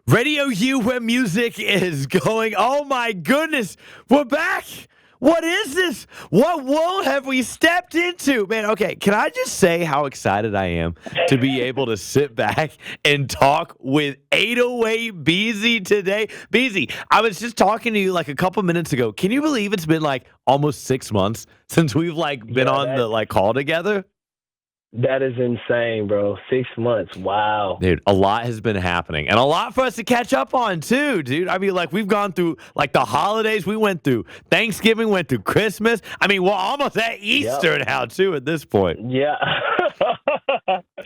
Radio U, where music is going. Oh my goodness, we're back. What is this? What world have we stepped into? Man, okay, can I just say how excited I am to be able to sit back and talk with 808 BEEZY today? BEEZY, I was just talking to you like a couple minutes ago. Can you believe it's been like almost 6 months since we've been on the call together? That is insane, bro. 6 months. Wow. Dude, a lot has been happening and a lot for us to catch up on too, dude. I mean, we've gone through the holidays. We went through Thanksgiving, went through Christmas. I mean, we're almost at Easter now too at this point. Yeah.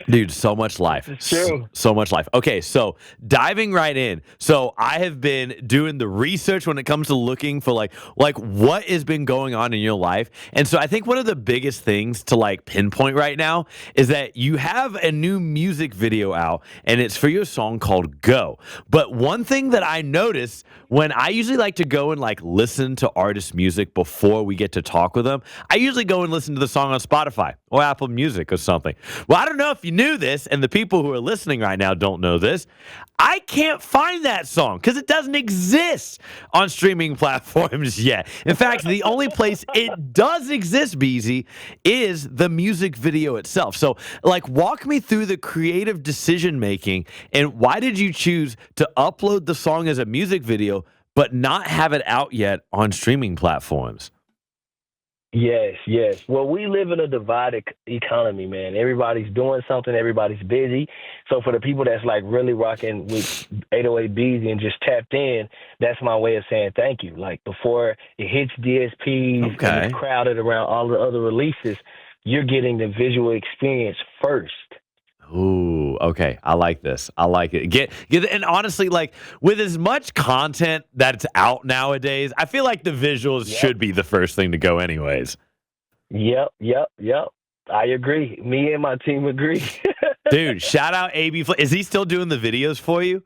Dude, so much life. True. So much life. Okay, so diving right in. So I have been doing the research when it comes to looking for what has been going on in your life. And so I think one of the biggest things to pinpoint right now is that you have a new music video out and it's for your song called Go. But one thing that I noticed when I usually like to go and listen to artist music before we get to talk with them, I usually go and listen to the song on Spotify or Apple Music or something. Well, I don't know if you knew this, and the people who are listening right now don't know this. I can't find that song because it doesn't exist on streaming platforms yet. In fact, the only place it does exist, BEEZY, is the music video itself. So, walk me through the creative decision making and why did you choose to upload the song as a music video but not have it out yet on streaming platforms? Yes. Well, we live in a divided economy, man. Everybody's doing something. Everybody's busy. So for the people that's really rocking with 808 BEEZY and just tapped in, that's my way of saying thank you. Before it hits DSPs and it's crowded around all the other releases, you're getting the visual experience first. Ooh, okay. I like this. I like it. Get and honestly, with as much content that's out nowadays, I feel like the visuals should be the first thing to go anyways. Yep. I agree. Me and my team agree. Dude, shout out AB. Is he still doing the videos for you?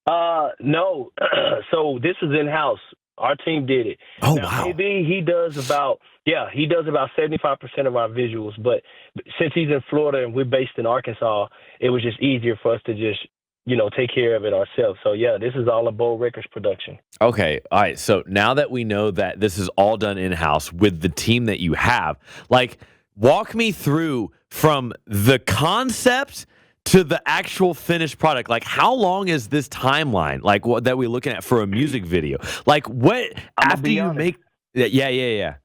No. So this is in-house. Our team did it. Oh, now, wow. AB, he does about 75% of our visuals. But since he's in Florida and we're based in Arkansas, it was just easier for us to just, take care of it ourselves. So, yeah, this is all a Bold Records production. Okay. All right. So now that we know that this is all done in-house with the team that you have, walk me through from the concept to the actual finished product. How long is this timeline what that we're looking at for a music video? What after you make yeah.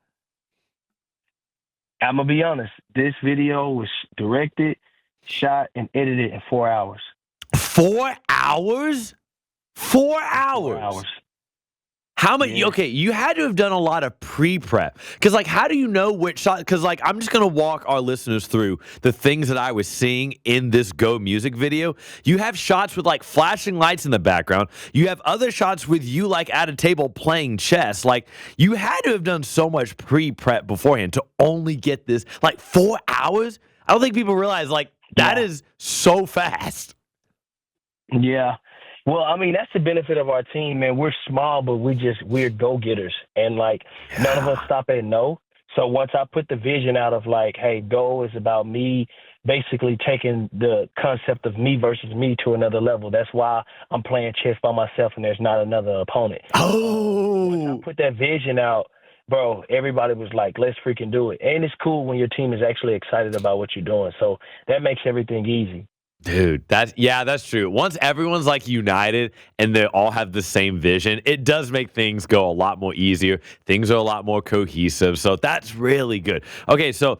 I'm gonna be honest. This video was directed, shot, and edited in 4 hours. 4 hours? 4 hours. 4 hours. How many? Yeah. Okay, you had to have done a lot of pre-prep. Because, how do you know which shot? Because, I'm just going to walk our listeners through the things that I was seeing in this Go music video. You have shots with, flashing lights in the background. You have other shots with you, at a table playing chess. You had to have done so much beforehand to only get this, 4 hours? I don't think people realize, that is so fast. Yeah. Well, I mean, that's the benefit of our team, man. We're small, but we're go-getters. And, none of us stop at no. So once I put the vision out of, hey, Go is about me basically taking the concept of me versus me to another level. That's why I'm playing chess by myself and there's not another opponent. Oh. Once I put that vision out, bro, everybody was like, let's freaking do it. And it's cool when your team is actually excited about what you're doing. So that makes everything easy. Dude, that's true. Once everyone's united and they all have the same vision, it does make things go a lot more easier. Things are a lot more cohesive. So that's really good. Okay, so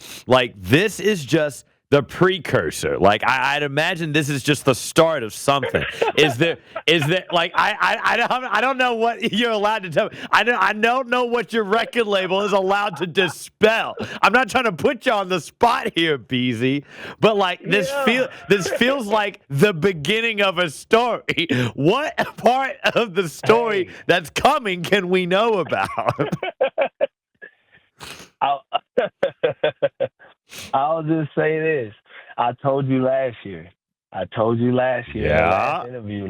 this is just the precursor. I'd imagine this is just the start of something. Is there I don't know what you're allowed to tell me. I don't know what your record label is allowed to dispel. I'm not trying to put you on the spot here, BEEZY, but this feels like the beginning of a story. What part of the story that's coming can we know about? I'll just say this. I told you last year in the last interview,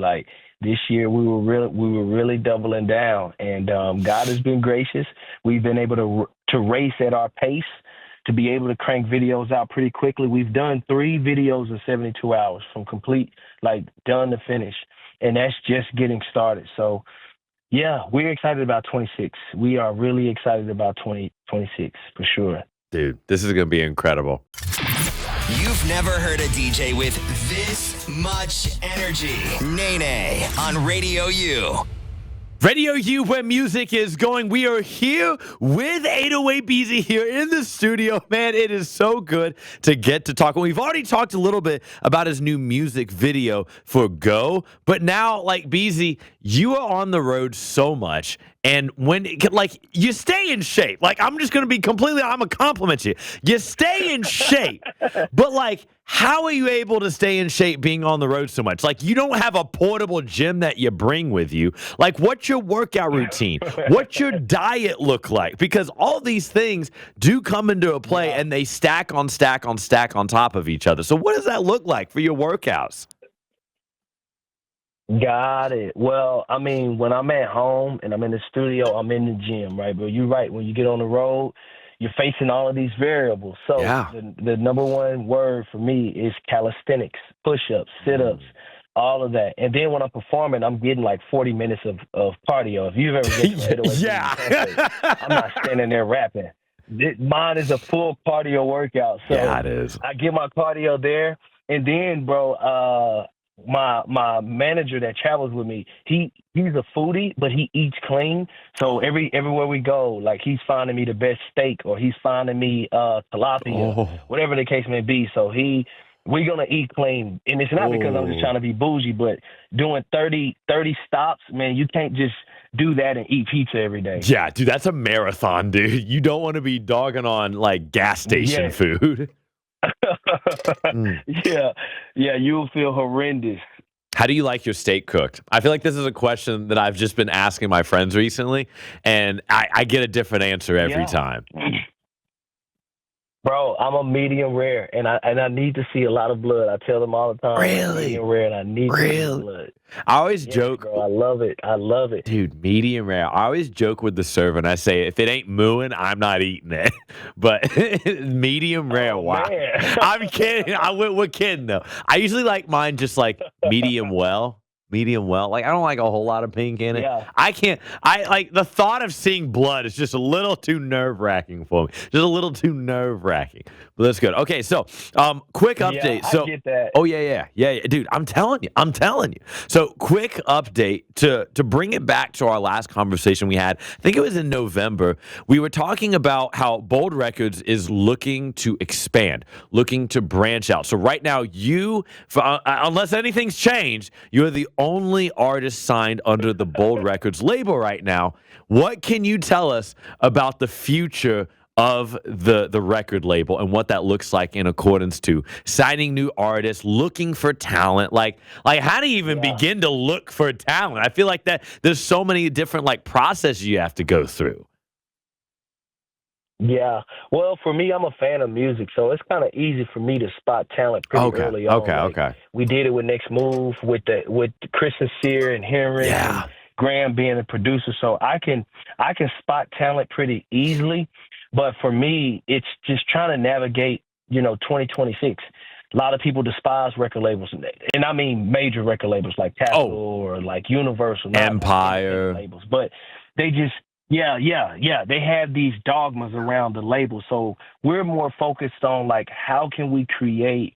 this year we were really doubling down, and God has been gracious. We've been able to race at our pace. to be able to crank videos out pretty quickly. We've done 3 videos in 72 hours from complete, like done to finish. And that's just getting started. So, yeah, we're excited about 26. We are really excited about 2026 for sure. Dude, this is going to be incredible. You've never heard a DJ with this much energy. NayNay on Radio U. Radio U, where music is going. We are here with 808 BEEZY here in the studio. Man, it is so good to get to talk. We've already talked a little bit about his new music video for Go, but now, like, BEEZY, you are on the road so much. And when, like, you stay in shape. Like, I'm just going to be completely, I'm going to compliment you. You stay in shape. But, like, how are you able to stay in shape being on the road so much? Like, you don't have a portable gym that you bring with you. Like, what's your workout routine? What's your diet look like? Because all these things do come into a play, and they stack on stack on stack on top of each other. So what does that look like for your workouts? Got it. Well, I mean, when I'm at home and I'm in the studio, I'm in the gym, right? But you're right. When you get on the road, you're facing all of these variables. So the number one word for me is calisthenics, push-ups, sit-ups, all of that. And then when I'm performing, I'm getting like 40 minutes of cardio. If you've ever been to 808 concert, I'm not standing there rapping. Mine is a full cardio workout. So yeah, it is. I get my cardio there. And then, bro, my manager that travels with me, he's a foodie, but he eats clean. So everywhere we go, like, he's finding me the best steak, or he's finding me tilapia, whatever the case may be. So we're gonna eat clean, and it's not because I'm just trying to be bougie, but doing 30 stops, man, you can't just do that and eat pizza every day. Yeah, dude, that's a marathon, dude. You don't want to be dogging on, like, gas station food. Yeah, you'll feel horrendous. How do you like your steak cooked? I feel like this is a question that I've just been asking my friends recently, and I get a different answer every time. Bro, I'm a medium rare, and I need to see a lot of blood. I tell them all the time. Really? Medium rare, and I need to see blood. I always joke. Bro, I love it. Dude, medium rare. I always joke with the server, and I say, if it ain't mooing, I'm not eating it. But medium rare, wow. Man. I'm kidding. We're kidding, though. I usually like mine just like medium well. Like, I don't like a whole lot of pink in it. Yeah. I like the thought of seeing blood is just a little too nerve-wracking for me. Just a little too nerve-wracking. But that's good. Okay, so quick update. Yeah, so I get that. Oh yeah. Dude, I'm telling you. So quick update to bring it back to our last conversation we had. I think it was in November. We were talking about how Bold Records is looking to expand, looking to branch out. So right now, unless anything's changed, you're the only artist signed under the Bold Records label right now. What can you tell us about the future of the record label and what that looks like in accordance to signing new artists, looking for talent? Like how do you even begin to look for talent? I feel like that there's so many different, like, processes you have to go through. Yeah. Well, for me, I'm a fan of music, so it's kind of easy for me to spot talent pretty early on. Okay. We did it with Next Move, with Chris Sincere and Henry, and Graham being the producer, so I can spot talent pretty easily. But for me, it's just trying to navigate, 2026. A lot of people despise record labels, and I mean major record labels like Capitol or like Universal, Empire labels, but they just they have these dogmas around the label. So we're more focused on, like, how can we create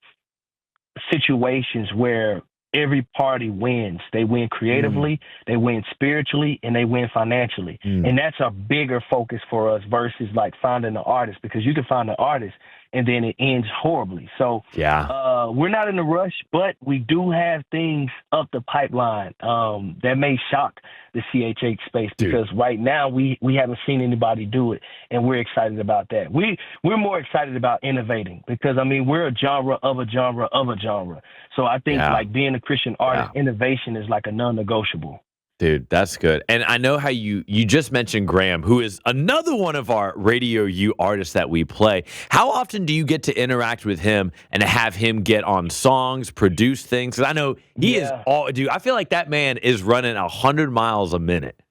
situations where every party wins. They win creatively, they win spiritually, and they win financially. And that's a bigger focus for us versus, like, finding an artist, because you can find an artist and then it ends horribly. So we're not in a rush, but we do have things up the pipeline that may shock the CHH space, because right now we haven't seen anybody do it, and we're excited about that. We're more excited about innovating, because, I mean, we're a genre of a genre of a genre. So I think like being a Christian artist, innovation is like a non-negotiable. Dude, that's good. And I know how you just mentioned Graham, who is another one of our Radio U artists that we play. How often do you get to interact with him and have him get on songs, produce things? Because I know he is dude, I feel like that man is running 100 miles a minute.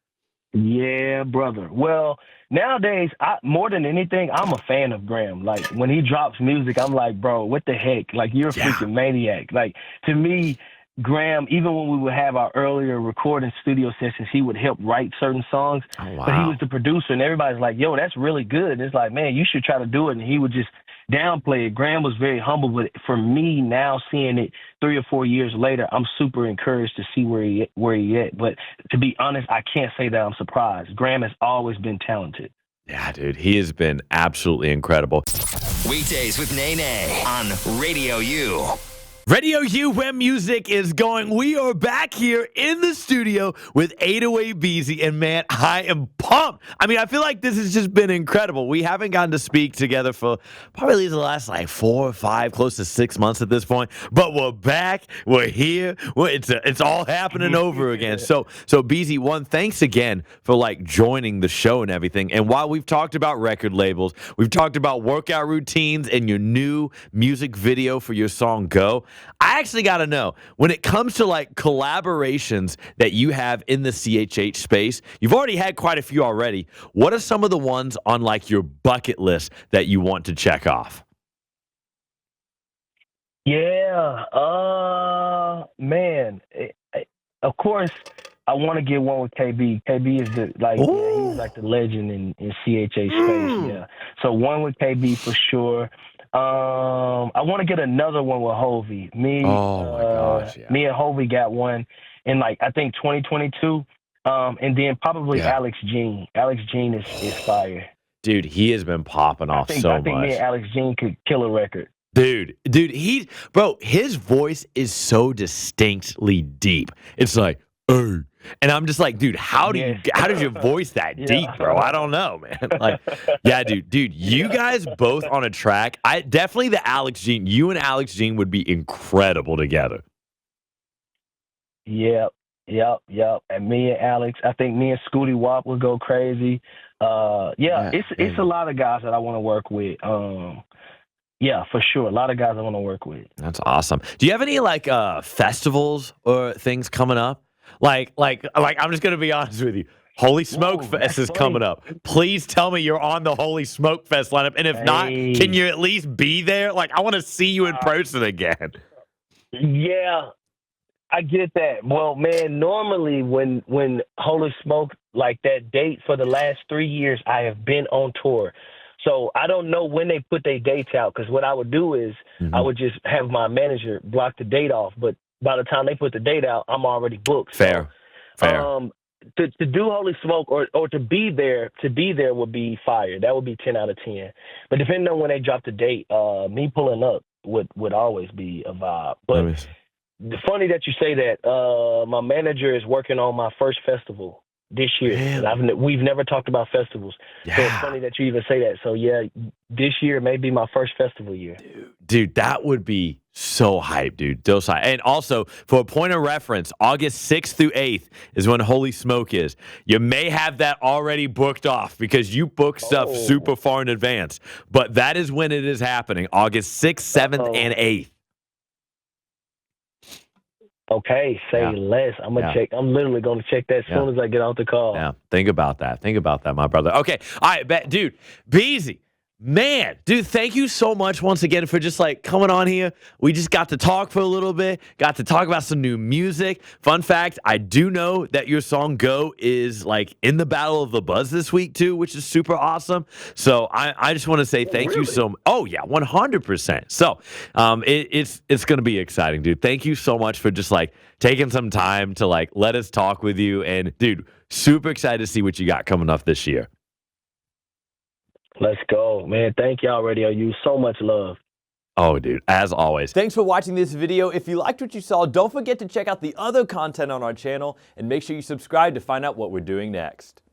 Yeah, brother. Well, nowadays, more than anything, I'm a fan of Graham. Like when he drops music, I'm like, bro, what the heck? Like you're a Yeah. freaking maniac. Like to me, Graham, even when we would have our earlier recording studio sessions, he would help write certain songs. Oh, But he was wow. the producer, and everybody's like, yo, that's really good. And it's like, man, you should try to do it. And he would just downplay it. Graham was very humble, but for me now seeing it 3 or 4 years later, I'm super encouraged to see where he at. But to be honest, I can't say that I'm surprised. Graham has always been talented. Yeah, dude, he has been absolutely incredible. Weekdays with NayNay on Radio U. Radio U, where music is going. We are back here in the studio with 808 BEEZY, and man, I am pumped. I mean, I feel like this has just been incredible. We haven't gotten to speak together for probably the last like 4 or 5, close to 6 months at this point, but we're back. We're here. It's all happening over again. So BEEZY, one, thanks again for like joining the show and everything. And while we've talked about record labels, we've talked about workout routines and your new music video for your song Go, I actually got to know, when it comes to like collaborations that you have in the CHH space, you've already had quite a few already. What are some of the ones on like your bucket list that you want to check off? Yeah, man. Of course, I want to get one with KB. KB is he's like the legend in CHH space. Yeah, so one with KB for sure. I want to get another one with Hovey. Oh my gosh, yeah. Me and Hovey got one in like I think 2022. And then probably Yeah. Alex Jean. Alex Jean is fire. Dude, he has been popping off so I think much. me and Alex Jean could kill a record. Dude, his voice is so distinctly deep. It's like, hey. And I'm just like, dude, how does your voice that deep, bro? I don't know, man. Like, yeah, dude, you guys both on a track. I definitely the Alex Jean. You and Alex Jean would be incredible together. Yep. And me and Alex, I think me and Scooty Wop would go crazy. It's a lot of guys that I want to work with. Yeah, for sure. A lot of guys I want to work with. That's awesome. Do you have any like festivals or things coming up? Like I'm just gonna be honest with you. Holy Smoke Fest is coming up. Please tell me you're on the Holy Smoke Fest lineup. And if not, can you at least be there? Like, I want to see you in person again. Yeah, I get that. Well, man, normally when Holy Smoke, like that date for the last 3 years, I have been on tour. So I don't know when they put their dates out, because what I would do is I would just have my manager block the date off. But by the time they put the date out, I'm already booked. Fair. To do Holy Smoke or to be there would be fire. That would be 10 out of 10. But depending on when they drop the date, me pulling up would always be a vibe. But funny that you say that. My manager is working on my first festival this year. Really? And we've never talked about festivals. Yeah. So it's funny that you even say that. So yeah, this year may be my first festival year. Dude, that would be so hype, dude. So hype. And also, for a point of reference, August 6th through 8th is when Holy Smoke is. You may have that already booked off because you book stuff super far in advance. But that is when it is happening, August 6th, 7th, and 8th. Okay, say less. I'm gonna check. I'm literally gonna check that as soon as I get off the call. Yeah, think about that. Think about that, my brother. Okay, all right, dude, BEEZY. Man, dude, thank you so much once again for just like coming on here. We just got to talk for a little bit, got to talk about some new music. Fun fact, I do know that your song Go is like in the Battle of the Buzz this week too, which is super awesome. So I just want to say thank you so much. Oh yeah, 100%. So it's going to be exciting, dude. Thank you so much for just like taking some time to like let us talk with you. And dude, super excited to see what you got coming up this year. Let's go, man. Thank y'all, Radio U. So much love. Oh, dude, as always. Thanks for watching this video. If you liked what you saw, don't forget to check out the other content on our channel and make sure you subscribe to find out what we're doing next.